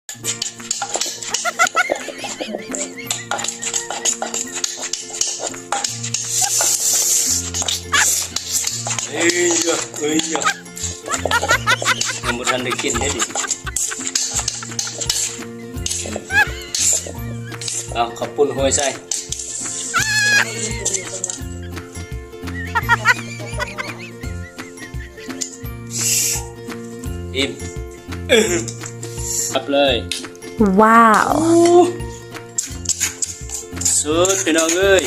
เอ้ยยังบ่ทันได้กินได้ดิเอาข้าวปุ้นห้อยใส่อิ่มครับเลยว้าวสุดพี่น้องเอ้ย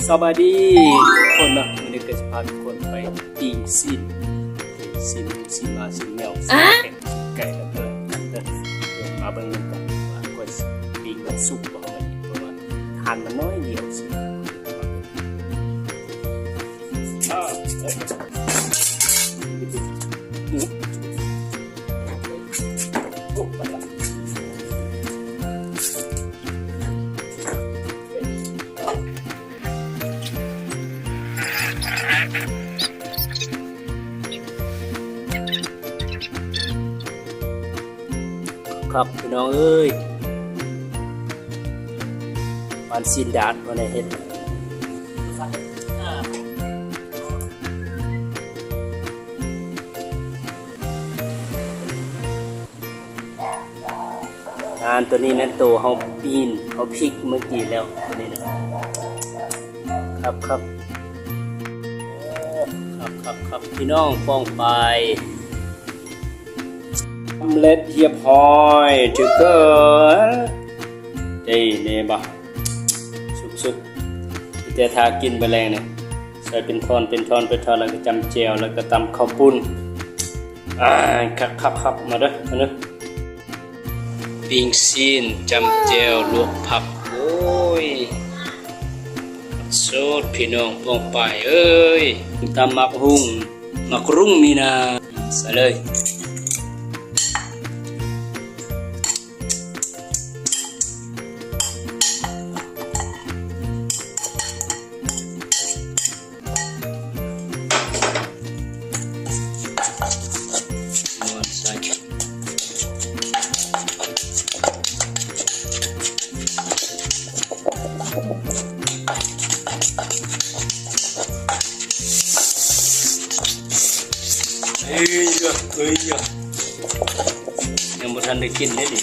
สวัสดีทุกคนนะวันนี้ก็จะพาทุกคนไปปิ้งซีนมาซีนแมวซีนไก่แล้วก็มาเบิ่งกันว่าก็ปิ้งแบบสุกบ่ว่าเพราะว่าทานมันน้อยเดียวสิครับพี่น้องเอ้ยมันซีนดาดมาในเห็ดงานตัวนี้นั้นตัวเขาปีนเขาพลิกเมื่อกี้แล้วตัวนี้นะครับพี่น้องป้องไปสำเร็จเรียบร้อยทุกคนนี่บ่สุกแต่ทากินไปแรงเนี่ยใส่เป็นทอนแล้วก็จำเจียวแล้วก็ตำข้าวปุ้นครับมาเด้อปิ้งซีนจำเจียวลวกผักโอ้ยสุดพี่น้องป้องไปเอ้ยตำมักรุ่งนี่นะใส่เลยยังบ่ทันได้กินได้ดิ